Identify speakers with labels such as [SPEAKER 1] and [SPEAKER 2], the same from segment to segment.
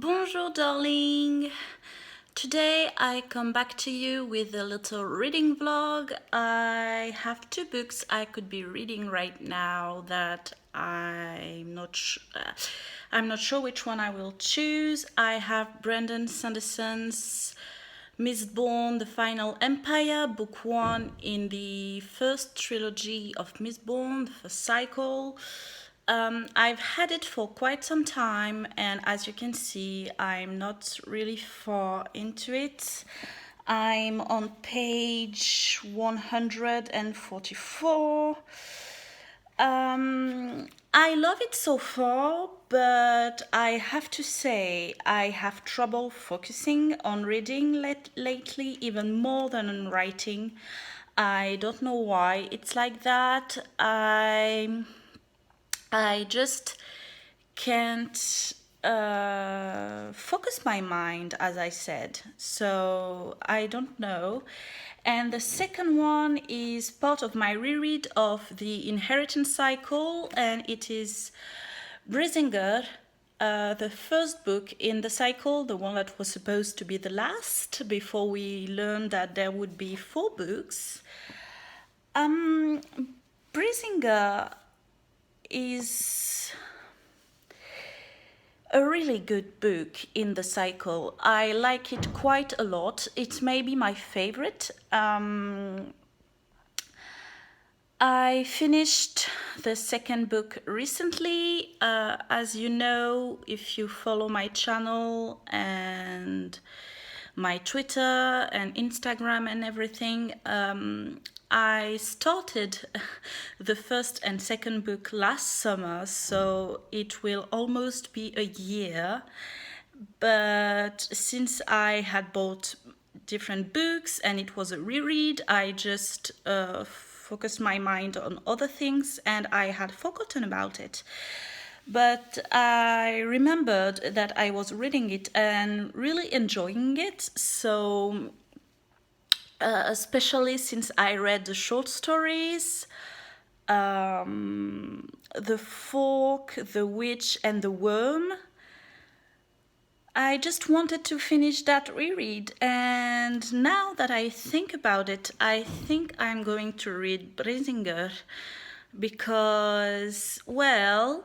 [SPEAKER 1] Bonjour darling! Today I come back to you with a little reading vlog. I have two books I could be reading right now that I'm not sure which one I will choose. I have Brandon Sanderson's Mistborn, The Final Empire, book 1 in the first trilogy of Mistborn, the first cycle. I've had it for quite some time, and as you can see, I'm not really far into it. I'm on page 144. I love it so far, but I have to say I have trouble focusing on reading lately, even more than on writing. I don't know why it's like that. I just can't focus my mind, as I said. So I don't know. And the second one is part of my reread of the Inheritance Cycle, and it is Brisingr, the first book in the cycle, the one that was supposed to be the last, before we learned that there would be 4 books. Brisingr is a really good book in the cycle. I like it quite a lot. It's maybe my favorite. I finished the second book recently. As you know, if you follow my channel and my Twitter and Instagram and everything, I started the first and second book last summer, so it will almost be a year. But since I had bought different books and it was a reread, I just focused my mind on other things and I had forgotten about it. But I remembered that I was reading it and really enjoying it. So especially since I read the short stories, The Fork, The Witch and the Worm. I just wanted to finish that reread, and now that I think about it, I think I'm going to read Brisingr because, well,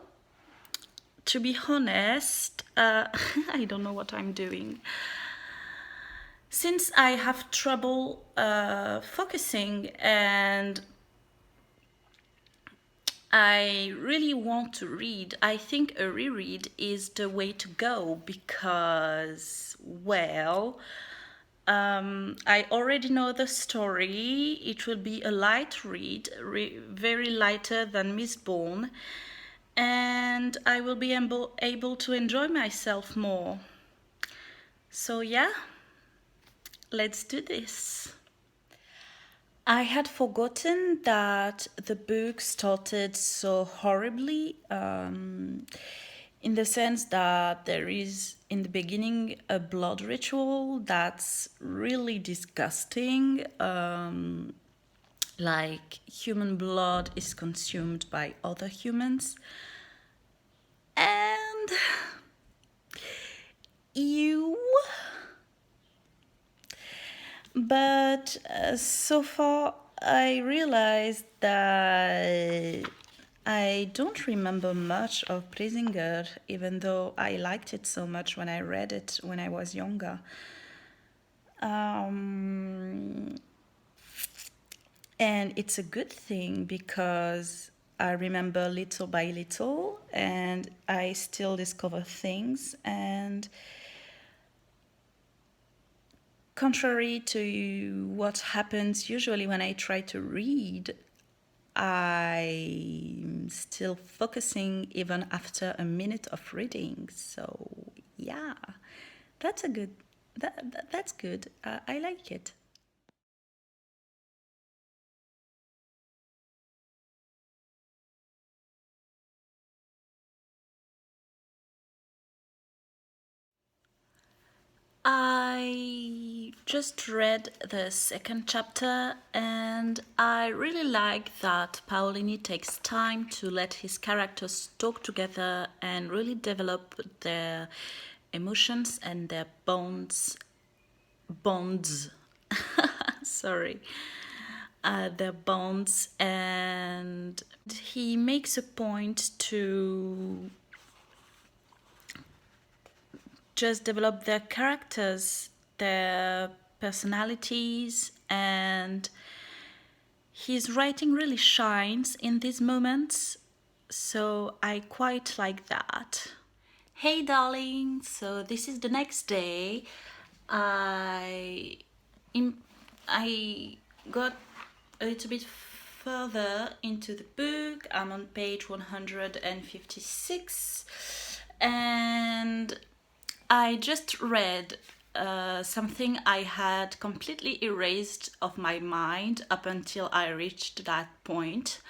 [SPEAKER 1] to be honest, I don't know what I'm doing. Since I have trouble focusing and I really want to read, I think a reread is the way to go because, well, I already know the story. It will be a light read, very lighter than Mistborn, and I will be able to enjoy myself more. So yeah, let's do this. I had forgotten that the book started so horribly, in the sense that there is in the beginning a blood ritual that's really disgusting. Like human blood is consumed by other humans. And you. But so far, I realized that I don't remember much of Brisingr, even though I liked it so much when I read it when I was younger. And it's a good thing because I remember little by little and I still discover things. And contrary to what happens usually when I try to read, I'm still focusing even after a minute of reading. So yeah, that's good. I like it. I just read the second chapter and I really like that Paolini takes time to let his characters talk together and really develop their emotions and their bonds, sorry, their bonds, and he makes a point to just develop their characters, their personalities, and his writing really shines in these moments, so I quite like that. Hey darling, so this is the next day. I I got a little bit further into the book. I'm on page 156, and I just read something I had completely erased of my mind up until I reached that point.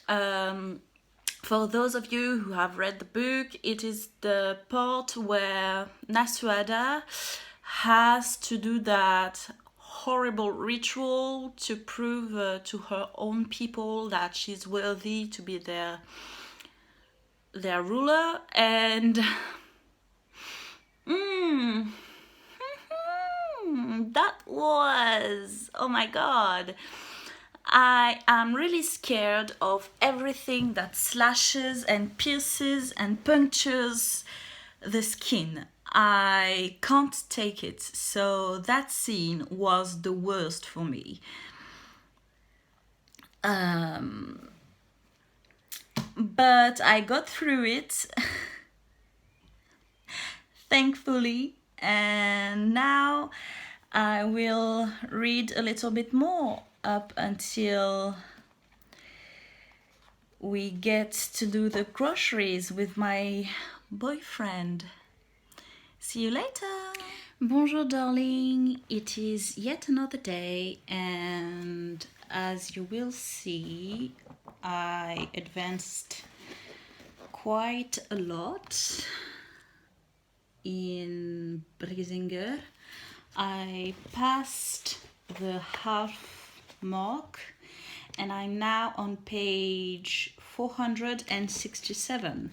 [SPEAKER 1] For those of you who have read the book, it is the part where Nasuada has to do that horrible ritual to prove to her own people that she's worthy to be their ruler, and that was, oh my god. I am really scared of everything that slashes and pierces and punctures the skin. I can't take it. So that scene was the worst for me. But I got through it, thankfully, and now I will read a little bit more up until we get to do the groceries with my boyfriend. See you later. Bonjour, darling. It is yet another day, and as you will see, I advanced quite a lot in Brisingr. I passed the half mark, and I'm now on page 467.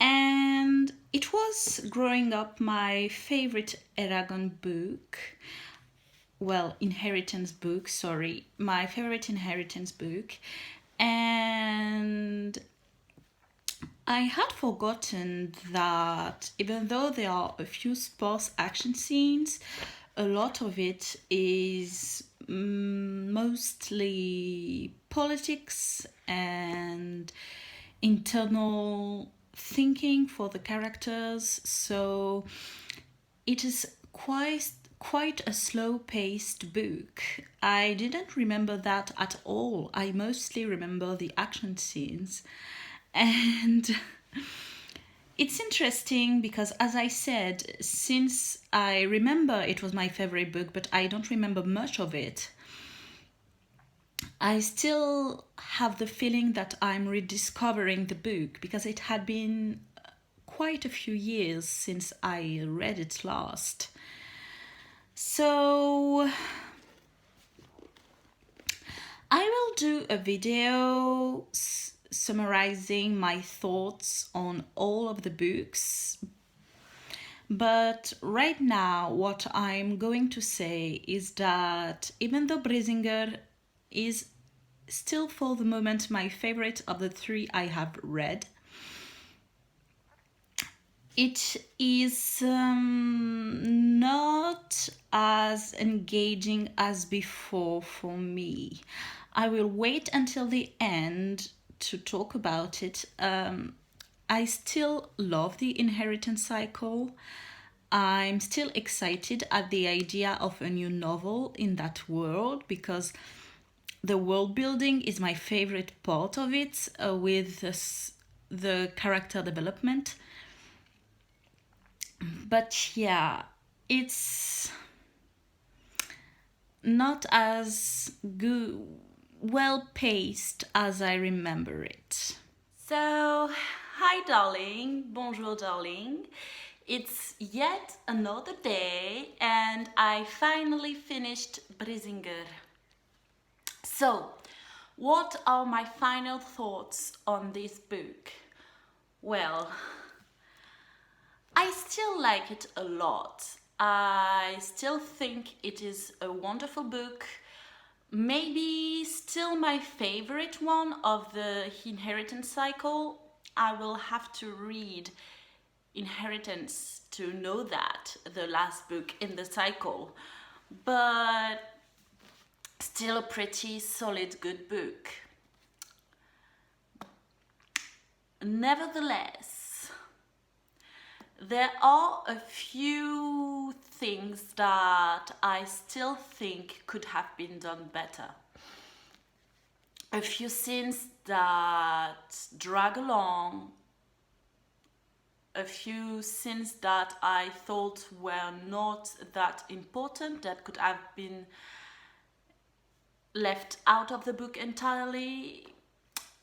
[SPEAKER 1] And it was growing up my favorite Eragon book. Well, inheritance book, sorry. My favorite inheritance book. And I had forgotten that even though there are a few sparse action scenes, a lot of it is mostly politics and internal thinking for the characters. So it is quite a slow-paced book. I didn't remember that at all. I mostly remember the action scenes. And it's interesting because, as I said, since I remember it was my favorite book, but I don't remember much of it, I still have the feeling that I'm rediscovering the book because it had been quite a few years since I read it last. So I will do a video summarizing my thoughts on all of the books. But right now, what I'm going to say is that even though Brisingr is still for the moment my favorite of the three I have read, it is not as engaging as before for me. I will wait until the end to talk about it. I still love the inheritance cycle. I'm still excited at the idea of a new novel in that world because the world building is my favorite part of it, with the character development. But yeah, it's not as good, well paced as I remember it. So, hi darling, bonjour darling. It's yet another day and I finally finished Brisingr. So, what are my final thoughts on this book? Well, I still like it a lot. I still think it is a wonderful book. Maybe still my favorite one of the Inheritance cycle. I will have to read Inheritance to know that, the last book in the cycle. But still a pretty solid, good book. Nevertheless, there are a few things that I still think could have been done better. A few scenes that drag along, a few scenes that I thought were not that important, that could have been left out of the book entirely.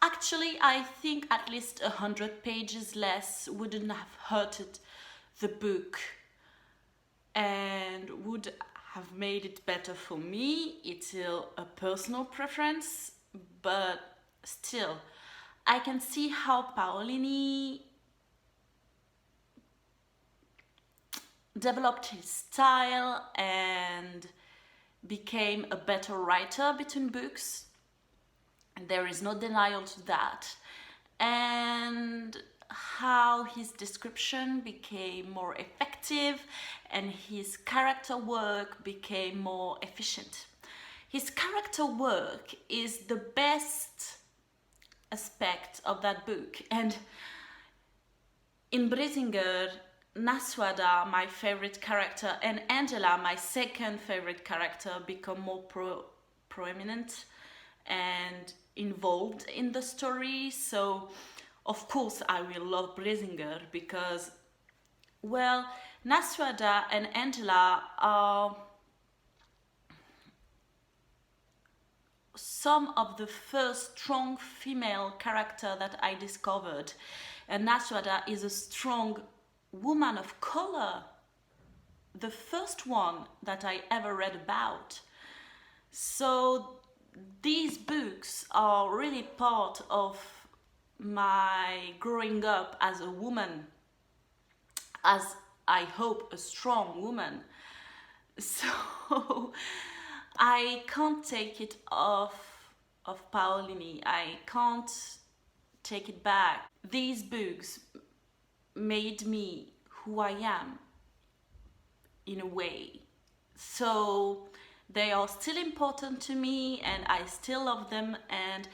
[SPEAKER 1] Actually, I think at least 100 pages less wouldn't have hurted the book and would have made it better for me. It's still a personal preference, but still, I can see how Paolini developed his style and became a better writer between books. There is no denial to that. And how his description became more effective and his character work became more efficient. His character work is the best aspect of that book. And in Brisingr, Naswada, my favorite character, and Angela, my second favorite character, become more prominent and involved in the story. So of course I will love Brisingr because, well, Naswada and Angela are some of the first strong female character that I discovered, and Naswada is a strong woman of color, the first one that I ever read about. So these books are really part of my growing up as a woman, as I hope a strong woman. So I can't take it off of Paolini. I can't take it back. These books made me who I am in a way. So they are still important to me and I still love them, and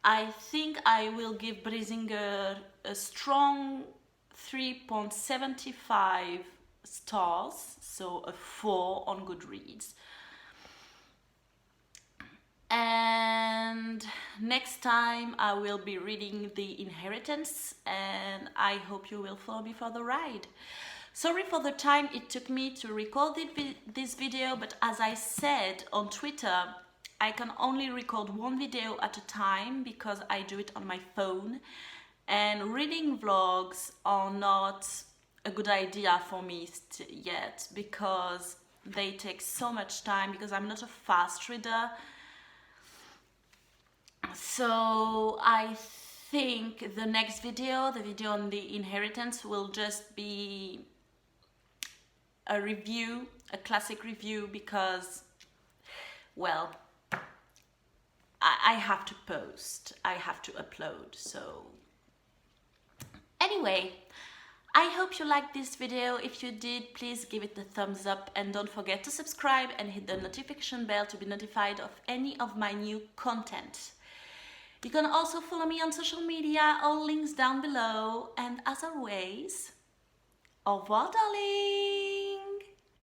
[SPEAKER 1] I think I will give Brisingr a strong 3.75 stars, so a 4 on Goodreads. And next time I will be reading The Inheritance, and I hope you will follow me for the ride. Sorry for the time it took me to record this video, but as I said on Twitter, I can only record one video at a time because I do it on my phone, and reading vlogs are not a good idea for me yet because they take so much time, because I'm not a fast reader. So I think the next video, the video on The Inheritance, will just be a review, a classic review, because, well, I have to post, I have to upload. So anyway, I hope you liked this video. If you did, please give it a thumbs up and don't forget to subscribe and hit the notification bell to be notified of any of my new content. You can also follow me on social media, all links down below, and as always, au revoir darling!